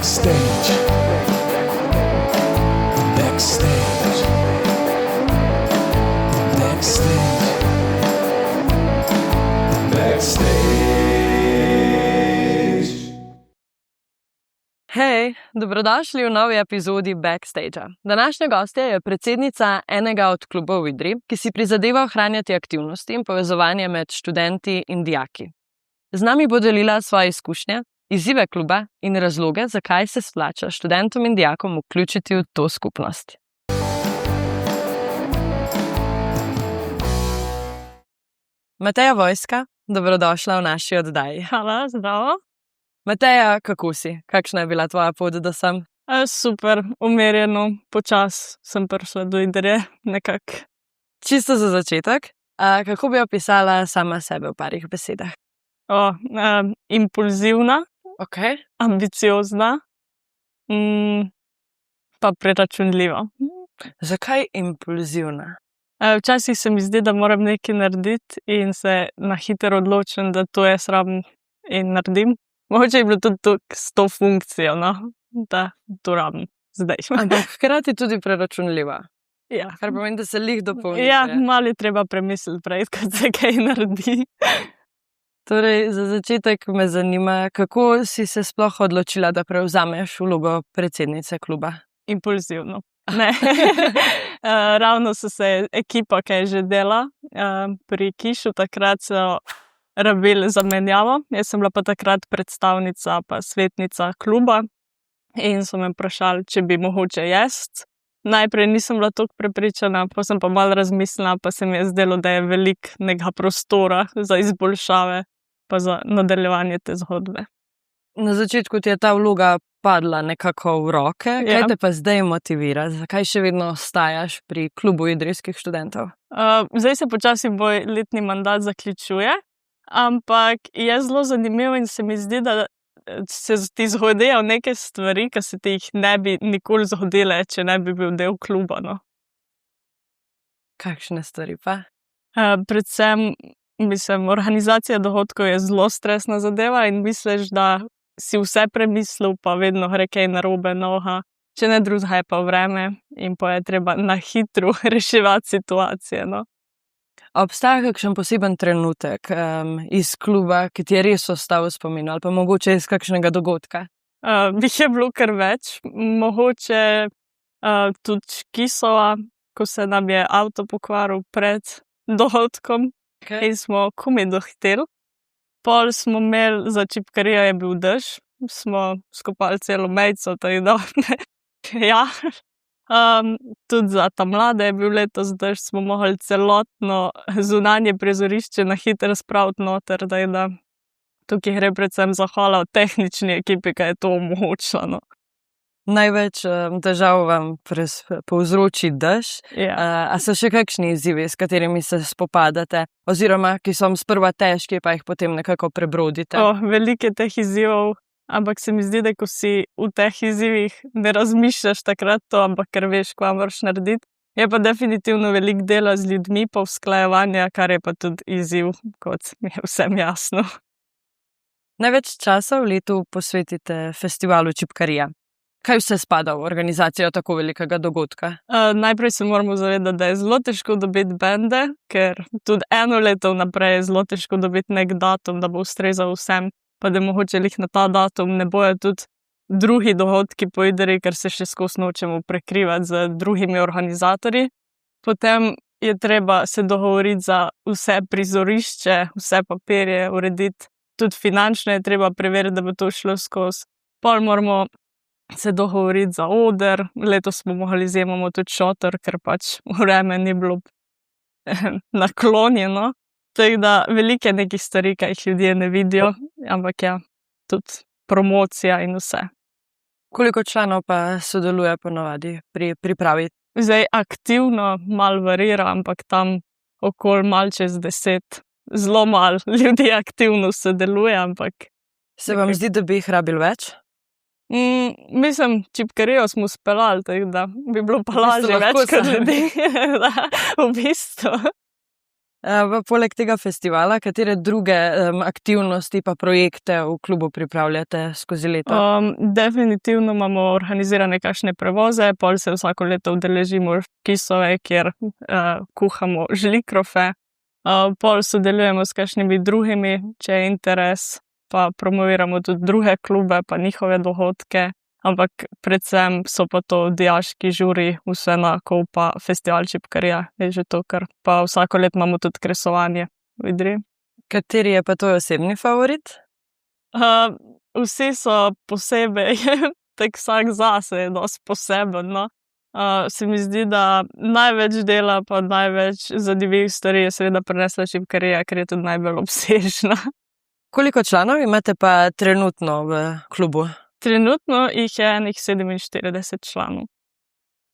Backstage. Backstage. Backstage. Backstage. Hej, dobrodošli v novi epizodi Backstagea. Današnja gostja je predsednica enega od klubov v Idriji, ki si prizadeva ohranjati aktivnosti in povezovanje med študenti in dijaki. Z nami bo delila svoje izkušnje, izzive kluba in razloge, zakaj se splača študentom in dijakom vključiti v to skupnost. Mateja Vojska, dobrodošla v naši oddaji. Hvala, zdravo. Mateja, kako si? Kakšna je bila tvoja pot do sem? Super, umirjeno, počas sem prišla do Idrije, nekako. Čisto za začetek, kako bi opisala sama sebe v parih besedah? Impulzivna, Okay. ambiciozna, pa preračunljiva. Zakaj impulzivna? Včasih se mi zdi, da moram nekaj narediti in se na hitro odločim, da to jaz rabim in naredim. Mogoče je bilo tudi s to funkcijo, no? Da to rabim zdaj. Ampak hkrati tudi preračunljiva. Ja. Kar pomeni, da se lih dopolnjuje. Ja, malo je treba premisliti prej, ko se kaj naredi. Torej, za začetek me zanima, kako si se sploh odločila, da prevzameš vlogo predsednice kluba? Impulzivno. Ne. Ravno so se ekipa, ki je že dela pri Kišu, takrat so rabili zamenjavo. Jaz sem bila pa takrat predstavnica pa svetnica kluba in so me vprašali, če bi mogoče jaz. Najprej nisem bila toliko prepričana, pa sem pa malo razmislila, pa se mi je zdelo, da je veliko nekega prostora za izboljšave pa za nadaljevanje te zgodbe. Na začetku ti je ta vloga padla nekako v roke. Kaj Ja. te pa zdaj motivira? Zakaj še vedno ostajaš pri klubu idrijskih študentov? Zdaj se počasi moj letni mandat zaključuje, ampak je zelo zanimivo in se mi zdi, da se ti zgodijo neke stvari, ki se ti jih ne bi nikoli zgodile, če ne bi bil del kluba. No. Kakšne stvari pa? Predvsem, organizacija dogodkov je zelo stresna zadeva in misliš, da si vse premislil, pa vedno gre kaj narobe, noha. Če ne drugega je pa vreme in pa je treba na hitro reševati situacije. No. Obstaja kakšen poseben trenutek iz kluba, ki ti je res ostal v spominu, ali pa mogoče iz kakšnega dogodka? Jih je bilo kar več. Mogoče tudi Kisova, ko se nam je avto pokvaril pred dogodkom in smo komaj dohiteli. Pol smo imeli, za čipkarijo je bil dež, smo skopali celo mejco, tako da ja. Tudi za ta mlade je bil letos dež, smo mogli celotno zunanje prizorišče na hitro spraviti noter, da tukaj gre predvsem zahvala tehnični ekipi, ki je to omogočila. No. Največ težav vam povzroči dež. Ja. A so še kakšni izzivi, s katerimi se spopadate, oziroma ki so sprva težki, pa jih potem nekako prebrodite? Veliko je teh izzivov, ampak se mi zdi, da ko si v teh izzivih ne razmišljaš takrat to, ampak ker veš, kva moraš narediti. Je pa definitivno veliko dela z ljudmi, pa usklajevanja, kar je pa tudi izziv, kot mi je vsem jasno. Največ časa v letu posvetite festivalu Čipkarija. Kaj vse spada v organizacijo tako velikega dogodka? Najprej se moramo zavedati, da je zelo težko dobiti bende, ker tudi eno leto vnaprej je zelo težko dobiti nek datum, da bo ustrezal vsem, pa da mogoče lih na ta datum ne bojo tudi drugi dogodki po Idriji, ker se še skozi nočemo prekrivati z drugimi organizatorji. Potem je treba se dogovoriti za vse prizorišče, vse papirje urediti, tudi finančno je treba preveriti, da bo to šlo skozi. Pol moramo se dogovoriti za oder, letos smo mogli vzemamo tudi šotor, ker pač vreme ni bilo naklonjeno. Tako da veliko je nekih stvari, ki jih ljudje ne vidijo, ampak ja, tudi promocija in vse. Koliko članov pa sodeluje ponavadi pri pripravi? Zdaj aktivno malo varira, ampak tam okoli malo čez 10. Zelo malo ljudi aktivno sodeluje, ampak... Se vam zdi, da bi jih rabili več? Mislim, čipkarijo smo speljali, tako da bi bilo pa lažje lahko več kot sami. ljudi. Da, v bistvu. Poleg tega festivala, katere druge aktivnosti pa projekte v klubu pripravljate skozi leto? Definitivno imamo organizirane kakšne prevoze, pol se vsako leto udeležimo Kisove, kjer kuhamo žlikrofe. Pol sodelujemo s kakšnimi drugimi, če je interes, pa promoviramo tudi druge klube pa njihove dogodke. Ampak predvsem so pa to dijaški žuri, vse enako, pa festival čipkarija je že to, kar pa vsako leto imamo tudi kresovanje v Idriji. Kateri je pa tvoj osebni favorit? Vsi so posebej, tak vsak zase je dosti poseben, no. Se mi zdi, da največ dela pa največ zanimivih stvari je seveda prinesla čipkarija, ker je tudi najbolj obsežna. Koliko članov imate pa trenutno v klubu? Trenutno jih je enih 47 članov.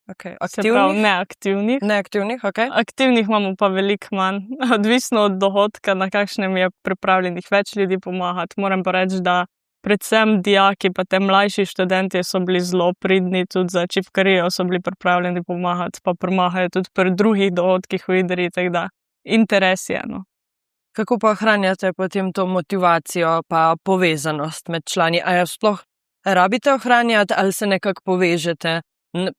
Okay. Se pravi neaktivnih. Neaktivnih, ok. Aktivnih imamo pa veliko manj. Odvisno od dohodka, na kakšnem je pripravljenih več ljudi pomagati. Moram pa reči, da predvsem dijaki pa te mlajši študenti so bili zelo pridni, tudi za čipkarijo so bili pripravljeni pomagati, pa pomagajo tudi pri drugih dohodkih v Idriji, tako da interes je, no. Kako pa ohranjate potem to motivacijo pa povezanost med člani? A jo sploh rabite ohranjati ali se nekako povežete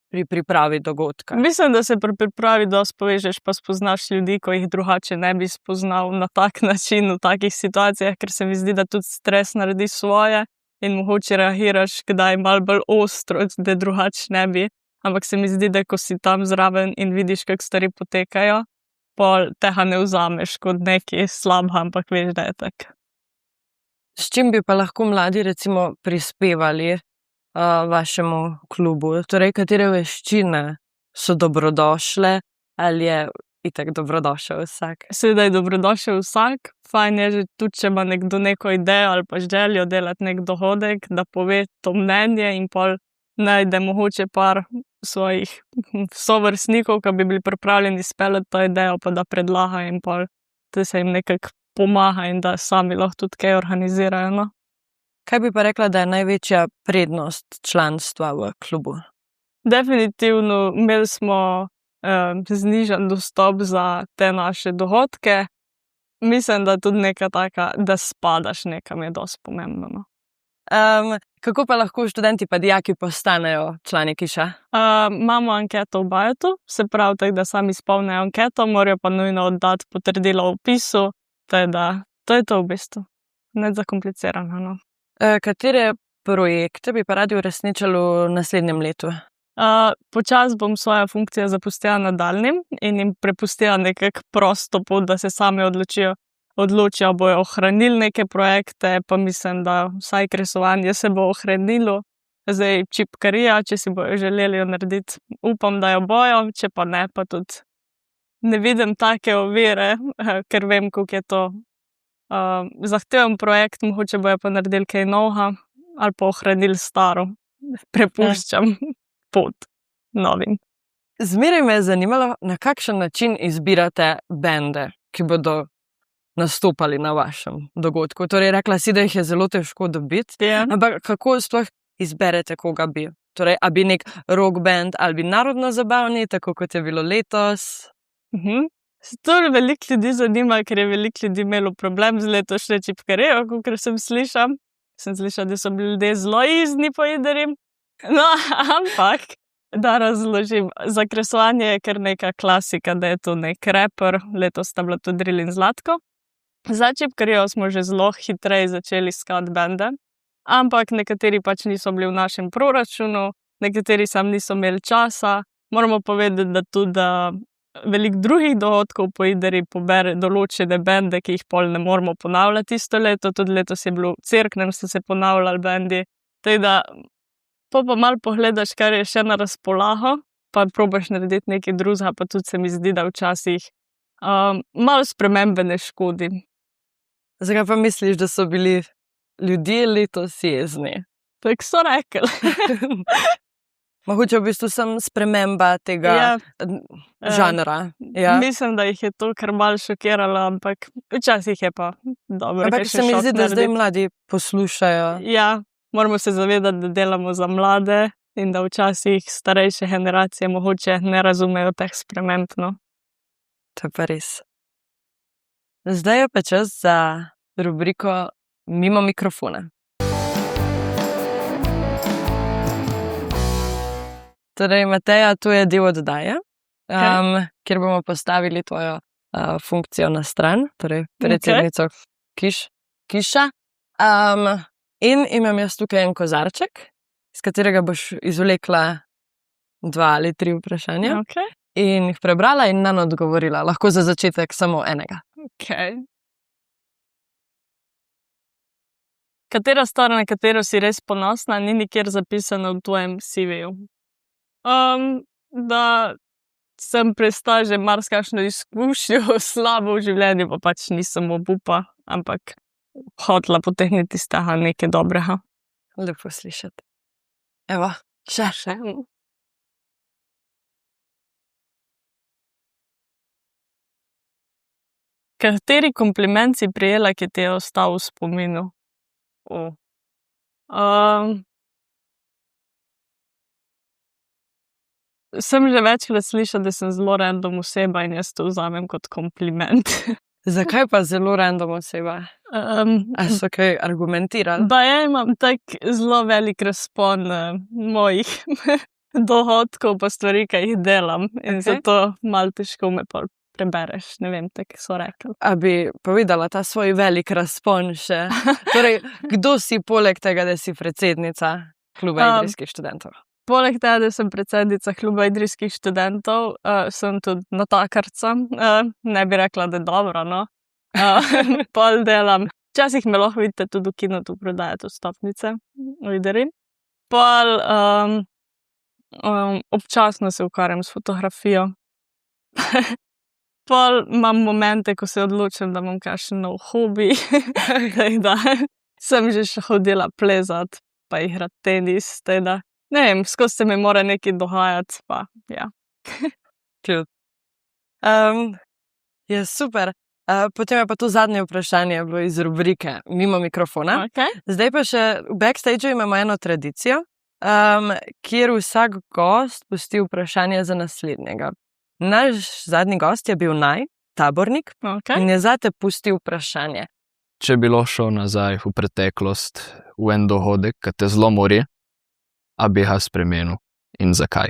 pri pripravi dogodka? Mislim, da se pri pripravi dosti povežeš, pa spoznaš ljudi, ko jih drugače ne bi spoznal na tak način v takih situacijah, ker se mi zdi, da tudi stres naredi svoje in mogoče reagiraš kdaj malo bolj ostro, da drugače ne bi. Ampak se mi zdi, da ko si tam zraven in vidiš, kako stvari potekajo, pol tega ne vzameš kot nekaj slabega, ampak veš, da je tako. S čim bi pa lahko mladi recimo prispevali vašemu klubu? Torej, katere veščine so dobrodošle ali je itak dobrodošel vsak? Seveda je dobrodošel vsak. Fajn je že tudi, če ima nekdo neko idejo ali pa željo delati nek dogodek, da pove to mnenje in pol najde mogoče par svojih sovrstnikov, ki bi bili pripravljeni speljati to idejo, pa da predlaga in pol, da se jim nekako pomaga in da sami lahko tudi kaj organizirajo, no. Kaj bi pa rekla, da je največja prednost članstva v klubu? Definitivno imeli smo znižan dostop za te naše dogodke. Mislim, da tudi neka taka, da spadaš nekam, je dosti pomembno, no. Kako pa lahko študenti pa dijaki postanejo člani Kiša? Imamo anketo v Bajotu, se pravi, tako da sami izpolnijo anketo, morajo pa nujno oddati potrdilo o vpisu, to je to v bistvu. Ne zakomplicirano, no. Katere projekte bi pa radi uresničili v naslednjem letu? Počasi bom svojo funkcijo zapustila nadaljnjim in jim prepustila nekako prosto pot, da se sami odločijo, bojo ohranili neke projekte, pa mislim, da vsaj kresovanje se bo ohranilo. Zdaj čipkarija, če si bojo želeli jo narediti, upam, da jo bojo, če pa ne, pa tudi ne vidim take ovire, ker vem, koliko je to zahteven projekt, mogoče bojo pa naredili kaj novega ali pa ohranili staro. Prepuščam pot novim. Zmeraj me je zanimalo, na kakšen način izbirate bende, ki bodo nastopali na vašem dogodku. Torej, rekla si, da jih je zelo težko dobiti, ampak kako sploh izberete, koga bi? Torej, a bi nek rock band ali bi narodno-zabavni, tako kot je bilo letos? To veliko ljudi zanima, ker je veliko ljudi imelo problem z letošnjo čipkarijo, kakor sem slišal. Sem slišal, da so bili ljudje zelo izni po Idriji. No, ampak, da razložim. Za kresovanje je kar neka klasika, da je to nek reper, letos sta bila tudi Dril in Zlatko. Za čipkarijo smo že zelo hitreje začeli iskati bende, ampak nekateri pač niso bili v našem proračunu, nekateri sam niso imeli časa. Moramo povedati, da tudi veliko drugih dogodkov po Idriji pobere določene bende, ki jih pol ne moramo ponavljati isto leto. Tudi letos je bilo v Cerknem, so se ponavljali bendi. Tako da pa malo pogledaš, kar je še na razpolago, pa probaš narediti nekaj drugega, pa tudi se mi zdi, da včasih malo spremembe ne škodi. Zakaj pa misliš, da so bili ljudje letos jezni? Tako so rekli. Mogoče v bistvu sem sprememba tega žanra. Ja. Mislim, da jih je to kar malo šokiralo, ampak včasih je pa dobro. Ampak se mi zdi, da zdaj mladi poslušajo. Ja, moramo se zavedati, da delamo za mlade in da včasih starejše generacije mogoče ne razumejo teh sprememb, no. To je pa res. Zdaj je pa čas za rubriko Mimo mikrofona. Torej, Mateja, to je del oddaje, kjer bomo postavili tvojo funkcijo na stran, torej predsednico Kiša. In imam jaz tukaj en kozarček, iz katerega boš izvlekla 2 ali 3 vprašanja Okay. in jih prebrala in nanj odgovorila. Lahko za začetek samo enega. Okay. Katera stvar, na katero si res ponosna, ni nikjer zapisana v tvojem CV-ju? Da sem prestala že marsikakšno izkušnjo slabo v življenju, pa pač nisem obupa, ampak hotela potegniti iz tega nekaj dobrega. Lepo slišati. Evo, še. Kateri kompliment si prejela, ki ti je ostal v spominu? Sem že večkrat slišala, da sem zelo random oseba in jaz to vzamem kot kompliment. Zakaj pa zelo random oseba? A so kaj argumentirali? Baje imam tak zelo velik razpon mojih dohodkov pa stvari, ki jih delam in zato malo težko me pol prebereš, ne vem, tako so rekli. A bi povedala ta svoj velik razpon še? Torej, kdo si poleg tega, da si predsednica Kluba idrijskih študentov? Poleg tega, da sem predsednica Kluba idrijskih študentov, sem tudi natakarca. Ne bi rekla, da je dobro, no. Pol delam. Včasih me lahko vidite tudi v kinotu prodajati vstopnice v Idriji. Pol občasno se ukvarjam s fotografijo. Pol imam momente, ko se odločim, da imam kakšen nov hobi. Da sem že še hodila plezat, pa igrati tenis, teda. Ne vem, skozi se mi mora nekaj dogajati, pa ja. Je super. Potem je pa to zadnje vprašanje bilo iz rubrike Mimo mikrofona. Okay. Zdaj pa še v backstageu imamo eno tradicijo, kjer vsak gost pusti vprašanje za naslednjega. Naš zadnji gost je bil tabornik in je zate pustil vprašanje. Če bi lahko šel nazaj v preteklost, v en dogodek, ki te zelo mori, a bi ga spremenil in zakaj?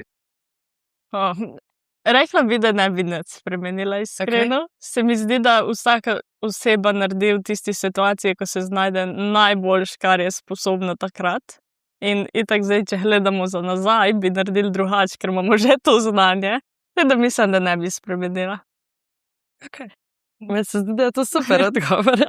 Rekla bi, da ne bi nič spremenila, iskreno. Se mi zdi, da vsaka oseba naredi v tisti situaciji, ko se znajde najboljš, kar je sposobna takrat. In itak zdaj, če gledamo za nazaj, bi naredili drugače, ker imamo že to znanje. Da mislim, da ne bi spremenila. Meni se zdi, da je to super odgovor.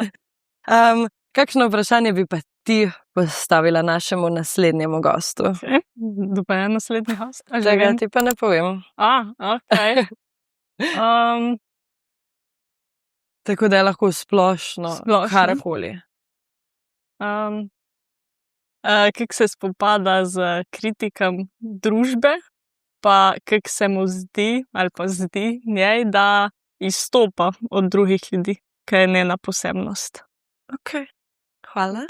Kakšno vprašanje bi pa ti postavila našemu naslednjemu gostu? Kdo pa je naslednji gost? Tega ti pa ne povem. Okay. Tako da je lahko splošno. Karkoli. Kako se spopada z kritikom družbe, pa kako se mu zdi, ali pa zdi njej, da izstopa od drugih ljudi, kaj je njena posebnost. Hvala.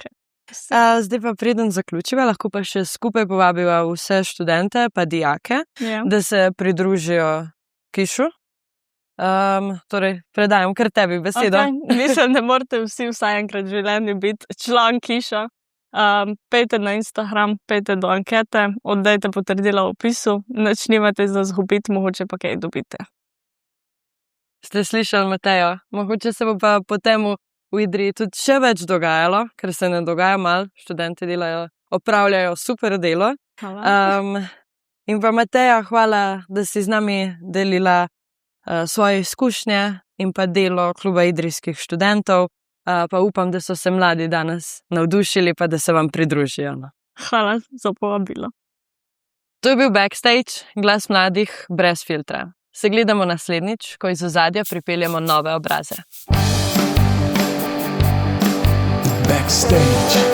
Zdaj pa preden zaključiva, lahko pa še skupaj povabiva vse študente pa dijake, da se pridružijo Kišu. Torej, predajam kar tebi besedo. Mislim, da morate vsi vsaj enkrat v življenju biti član Kiša. Pejte na Instagram, pejte do ankete, oddajte potrdila v opisu, nič nimate za zgubiti, mogoče pa kaj dobite. Ste slišali, Matejo? Mogoče se bo pa potem v Idriji tudi še več dogajalo, ker se ne dogaja malo, študenti opravljajo super delo. In pa Mateja, hvala, da si z nami delila svoje izkušnje in pa delo Kluba idrijskih študentov. Pa upam, da so se mladi danes navdušili, pa da se vam pridružijo. Hvala za povabilo. To je bil Backstage, glas mladih brez filtra. Se gledamo naslednjič, ko iz ozadja pripeljemo nove obraze. Backstage.